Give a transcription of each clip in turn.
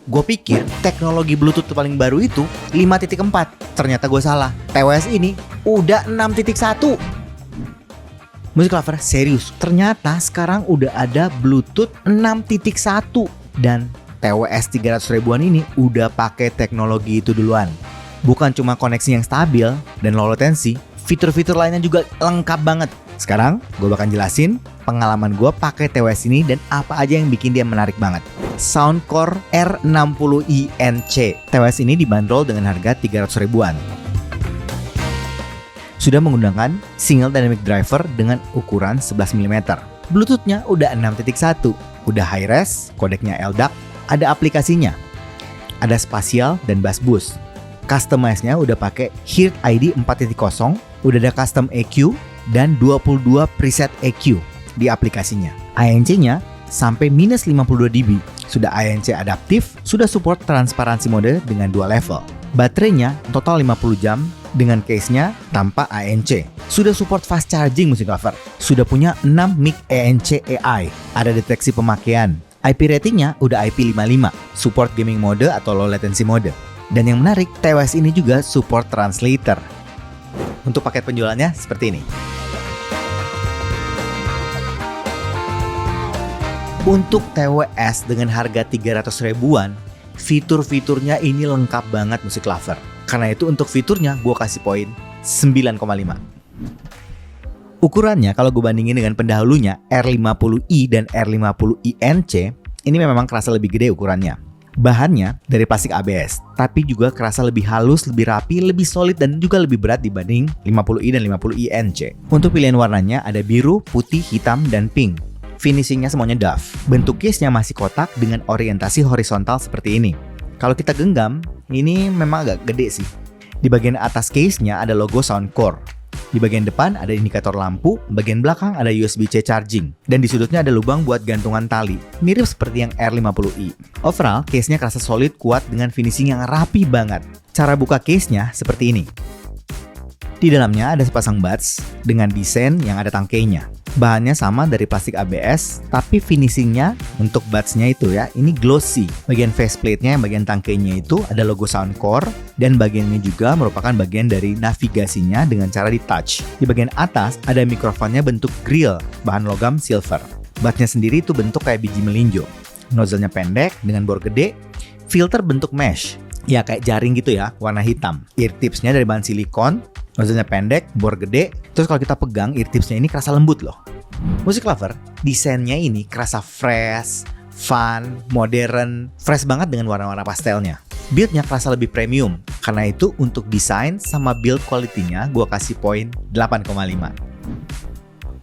Gue pikir teknologi Bluetooth paling baru itu 5.4. Ternyata gue salah. TWS ini udah 6.1. Music Lover, serius. Ternyata sekarang udah ada Bluetooth 6.1. Dan TWS 300 ribuan ini udah pakai teknologi itu duluan. Bukan cuma koneksi yang stabil dan low latency, fitur-fitur lainnya juga lengkap banget. Sekarang gue bakal jelasin pengalaman gue pakai TWS ini dan apa aja yang bikin dia menarik banget. Soundcore R60i NC. TWS ini dibanderol dengan harga 300 ribuan. Sudah menggunakan single dynamic driver dengan ukuran 11 mm. Bluetooth-nya udah 6.1, udah high res, kodeknya LDAC, ada aplikasinya, ada spasial dan bass boost. Customize-nya udah pakai Hear ID 4.0, udah ada custom EQ dan 22 preset EQ di aplikasinya. ANC-nya sampai minus 52 dB. Sudah ANC adaptif, sudah support transparansi mode dengan 2 level. Baterainya total 50 jam dengan case-nya tanpa ANC. Sudah support fast charging Music Lover. Sudah punya 6 mic ANC AI. Ada deteksi pemakaian. IP ratingnya udah IP55. Support gaming mode atau low latency mode. Dan yang menarik, TWS ini juga support translator. Untuk paket penjualannya seperti ini. Untuk TWS dengan harga 300 ribuan, fitur-fiturnya ini lengkap banget Music Lover. Karena itu untuk fiturnya gue kasih poin 9,5. Ukurannya kalau gue bandingin dengan pendahulunya R50i dan R50i NC, ini memang kerasa lebih gede ukurannya. Bahannya dari plastik ABS, tapi juga kerasa lebih halus, lebih rapi, lebih solid dan juga lebih berat dibanding 50i dan 50i NC. Untuk pilihan warnanya ada biru, putih, hitam, dan pink. Finishingnya semuanya doff. Bentuk case-nya masih kotak dengan orientasi horizontal seperti ini. Kalau kita genggam, ini memang agak gede sih. Di bagian atas case-nya ada logo Soundcore. Di bagian depan ada indikator lampu, bagian belakang ada USB-C charging. Dan di sudutnya ada lubang buat gantungan tali. Mirip seperti yang R50i. Overall, case-nya kerasa solid, kuat dengan finishing yang rapi banget. Cara buka case-nya seperti ini. Di dalamnya ada sepasang buds dengan desain yang ada tangkainya. Bahannya sama dari plastik ABS, tapi finishingnya untuk buds-nya itu ya, ini glossy. Bagian faceplate-nya yang bagian tangkainya itu ada logo Soundcore, dan bagian ini juga merupakan bagian dari navigasinya dengan cara di touch. Di bagian atas ada mikrofonnya bentuk grill, bahan logam silver. Buds-nya sendiri itu bentuk kayak biji melinjo. Nozzle-nya pendek dengan bor gede, filter bentuk mesh. Ya kayak jaring gitu ya, warna hitam. Ear tips-nya dari bahan silikon, nozzle-nya pendek, bor gede. Terus kalau kita pegang, ear tips-nya ini kerasa lembut loh. Music Lover, desainnya ini kerasa fresh, fun, modern, fresh banget dengan warna-warna pastelnya. Build-nya kerasa lebih premium. Karena itu untuk desain sama build quality-nya gue kasih poin 8,5.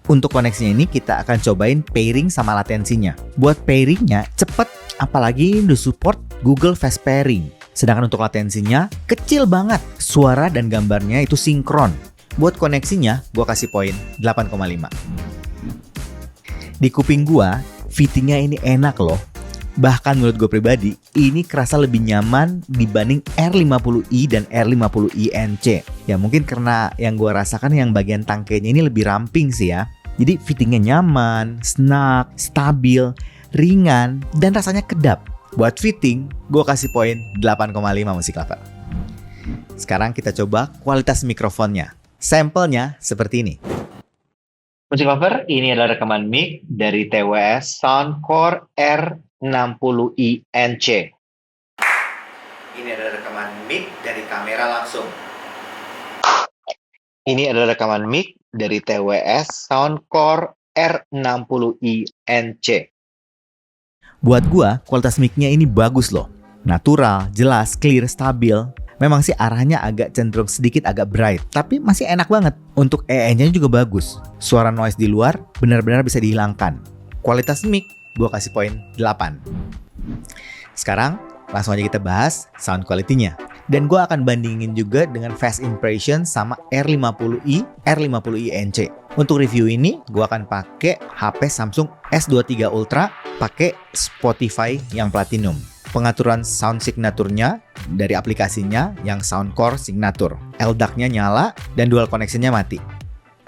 Untuk koneksinya ini kita akan cobain pairing sama latensinya. Buat pairingnya cepet, apalagi udah support Google Fast Pairing. Sedangkan untuk latensinya kecil banget. Suara dan gambarnya itu sinkron. Buat koneksinya gue kasih poin 8,5. Di kuping gue, fittingnya ini enak loh. Bahkan menurut gue pribadi, ini kerasa lebih nyaman dibanding R50i dan R50i NC. Ya mungkin karena yang gue rasakan yang bagian tangkainya ini lebih ramping sih ya. Jadi fittingnya nyaman, snug, stabil, ringan, dan rasanya kedap. Buat fitting, gue kasih poin 8,5 Music Lover. Sekarang kita coba kualitas mikrofonnya. Sampelnya seperti ini. Music Lover, ini adalah rekaman mic dari TWS Soundcore R60i NC. Ini adalah rekaman mic dari kamera langsung. Ini adalah rekaman mic dari TWS Soundcore R60i NC. Buat gua, kualitas mic-nya ini bagus loh. Natural, jelas, clear, stabil. Memang sih arahnya agak cenderung sedikit agak bright, tapi masih enak banget. Untuk EE-nya juga bagus. Suara noise di luar benar-benar bisa dihilangkan. Kualitas mic, gua kasih poin 8. Sekarang, langsung aja kita bahas sound quality-nya. Dan gue akan bandingin juga dengan fast impression sama R50i, R50i NC. Untuk review ini, gue akan pakai HP Samsung S23 Ultra, pakai Spotify yang Platinum. Pengaturan sound signaturnya dari aplikasinya yang Soundcore Signature. LDAC-nya nyala dan dual connection-nya mati.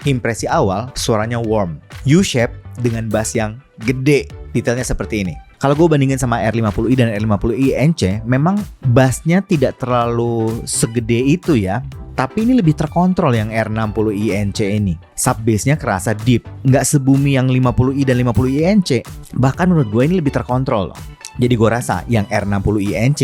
Impresi awal, suaranya warm, U-shape dengan bass yang gede. Detailnya seperti ini. Kalau gue bandingin sama R50i dan R50i NC, memang bassnya tidak terlalu segede itu ya. Tapi ini lebih terkontrol yang R60i NC ini. Sub bassnya kerasa deep, nggak sebumi yang 50i dan 50i NC. Bahkan menurut gue ini lebih terkontrol loh. Jadi gue rasa yang R60i NC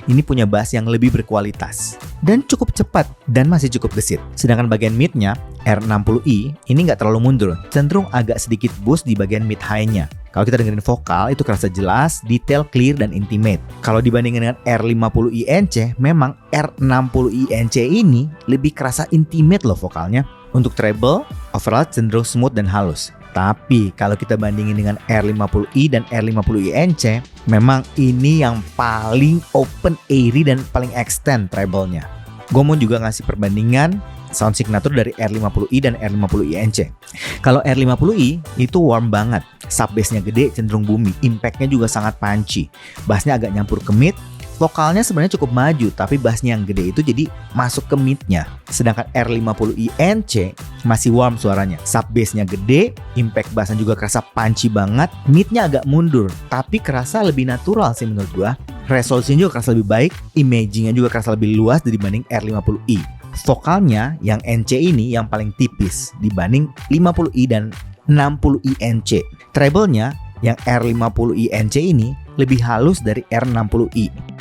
ini punya bass yang lebih berkualitas dan cukup cepat dan masih cukup gesit. Sedangkan bagian midnya R60i ini nggak terlalu mundur, cenderung agak sedikit boost di bagian mid high-nya. Kalau kita dengerin vokal itu kerasa jelas, detail, clear, dan intimate. Kalau dibandingin dengan R50i NC, memang R60i NC ini lebih kerasa intimate loh vokalnya. Untuk treble, overall cenderung smooth dan halus. Tapi kalau kita bandingin dengan R50i dan R50i NC, memang ini yang paling open, airy, dan paling extend treble-nya. Gue mau juga ngasih perbandingan sound signature dari R50i dan R50i NC. Kalau R50i itu warm banget, sub bass-nya gede, cenderung boomy, impact-nya juga sangat punchy, bass-nya agak nyampur ke mid. Vokalnya sebenarnya cukup maju, tapi bassnya yang gede itu jadi masuk ke midnya. Sedangkan R50i NC masih warm suaranya. Sub bassnya gede, impact bassnya juga kerasa punchy banget. Midnya agak mundur, tapi kerasa lebih natural sih menurut gua. Resolusinya juga kerasa lebih baik, imagingnya juga kerasa lebih luas dibanding R50i. Vokalnya yang NC ini yang paling tipis dibanding 50i dan 60i NC. Treble-nya yang R50i NC ini lebih halus dari R60i.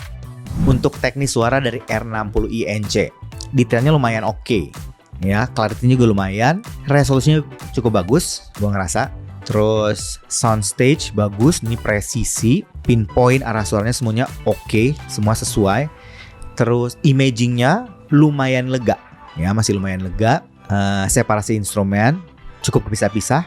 Untuk teknis suara dari R60i NC, detailnya lumayan oke. Ya, clarity-nya juga lumayan, resolusinya cukup bagus, gua ngerasa. Terus soundstage bagus, ini presisi, pinpoint arah suaranya semuanya oke, semua sesuai. Terus imagingnya lumayan lega, ya masih lumayan lega. Separasi instrumen cukup pisah-pisah,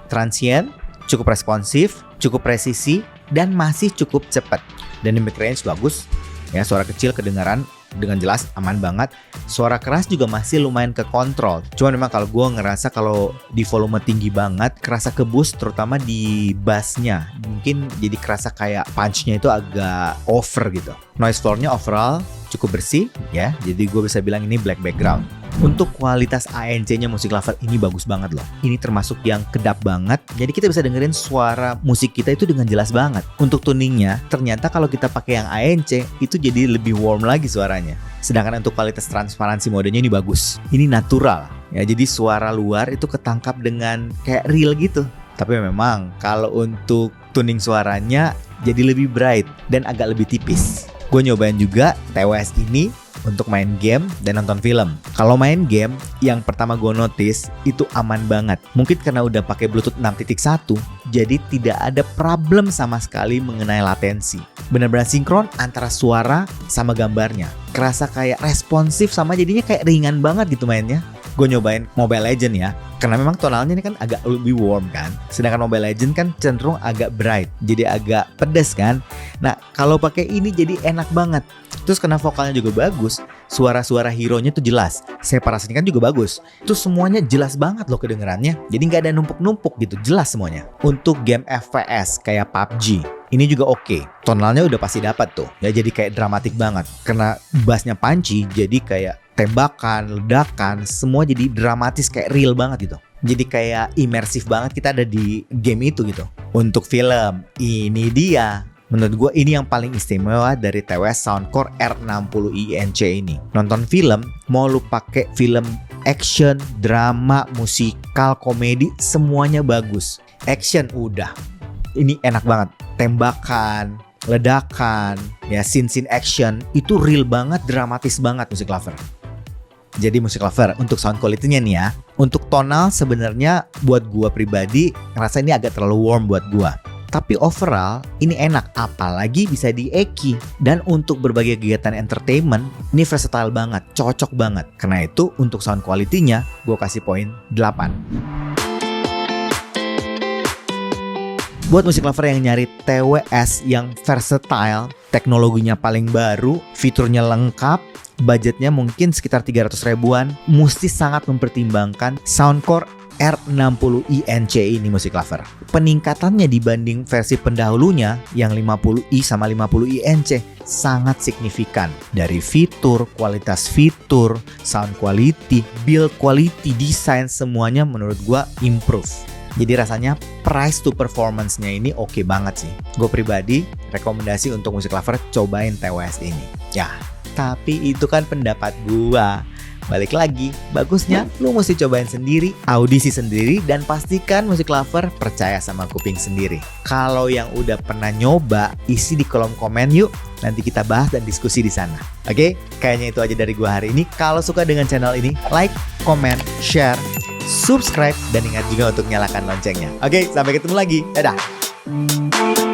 transient cukup responsif, cukup presisi, dan masih cukup cepat. Dan mid range bagus. Ya, suara kecil kedengaran dengan jelas, aman banget. Suara keras juga masih lumayan ke kontrol. Cuman memang kalau gue ngerasa kalau di volume tinggi banget kerasa ke boost, terutama di bassnya. Mungkin jadi kerasa kayak punch-nya itu agak over gitu. Noise floor-nya overall cukup bersih ya. Jadi gue bisa bilang ini black background. Untuk kualitas ANC-nya Music Lover ini bagus banget loh. Ini termasuk yang kedap banget. Jadi kita bisa dengerin suara musik kita itu dengan jelas banget. Untuk tuningnya, ternyata kalau kita pakai yang ANC itu jadi lebih warm lagi suaranya. Sedangkan untuk kualitas transparansi modenya ini bagus. Ini natural. Ya, jadi suara luar itu ketangkap dengan kayak real gitu. Tapi memang kalau untuk tuning suaranya jadi lebih bright dan agak lebih tipis. Gue nyobain juga TWS ini untuk main game dan nonton film. Kalau main game, yang pertama gue notice itu aman banget. Mungkin karena udah pakai Bluetooth 6.1, jadi tidak ada problem sama sekali mengenai latensi. Benar-benar sinkron antara suara sama gambarnya. Kerasa kayak responsif sama jadinya kayak ringan banget gitu mainnya. Gue nyobain Mobile Legends ya, karena memang tonalnya ini kan agak lebih warm kan. Sedangkan Mobile Legends kan cenderung agak bright, jadi agak pedas kan. Nah, kalau pakai ini jadi enak banget. Terus karena vokalnya juga bagus, suara-suara hero-nya tuh jelas. Separasinya kan juga bagus. Itu semuanya jelas banget loh kedengerannya. Jadi nggak ada numpuk-numpuk gitu, jelas semuanya. Untuk game FPS kayak PUBG, ini juga oke. Tonalnya udah pasti dapat tuh. Ya jadi kayak dramatik banget. Karena bassnya punchy, jadi kayak tembakan, ledakan, semua jadi dramatis kayak real banget gitu. Jadi kayak imersif banget kita ada di game itu gitu. Untuk film, ini dia. Menurut gue ini yang paling istimewa dari TWS Soundcore R60i NC ini. Nonton film, mau lu pakai film action, drama, musikal, komedi, semuanya bagus. Action udah, ini enak banget. Tembakan, ledakan, ya scene action itu real banget, dramatis banget Music Lover. Jadi Music Lover untuk sound quality-nya nih ya. Untuk tonal sebenarnya buat gua pribadi ngerasa ini agak terlalu warm buat gua. Tapi overall ini enak, apalagi bisa di EQ. Dan untuk berbagai kegiatan entertainment ini versatile banget, cocok banget. Karena itu untuk sound quality-nya gue kasih poin 8. Buat Music Lover yang nyari TWS yang versatile, teknologinya paling baru, fiturnya lengkap, budgetnya mungkin sekitar 300 ribuan, mesti sangat mempertimbangkan Soundcore R60i NC ini Music Lover. Peningkatannya dibanding versi pendahulunya yang 50i sama 50i NC sangat signifikan. Dari fitur, kualitas fitur, sound quality, build quality, desain, semuanya menurut gua improve. Jadi rasanya price to performance-nya ini oke banget sih. Gue pribadi rekomendasi untuk musik lover cobain TWS ini. Ya, tapi itu kan pendapat gua. Balik lagi, bagusnya lu mesti cobain sendiri, audisi sendiri, dan pastikan musik lover percaya sama kuping sendiri. Kalau yang udah pernah nyoba, isi di kolom komen yuk. Nanti kita bahas dan diskusi di sana. Oke? Kayaknya itu aja dari gua hari ini. Kalau suka dengan channel ini, like, comment, share, subscribe, dan ingat juga untuk nyalakan loncengnya. Oke, sampai ketemu lagi. Dadah!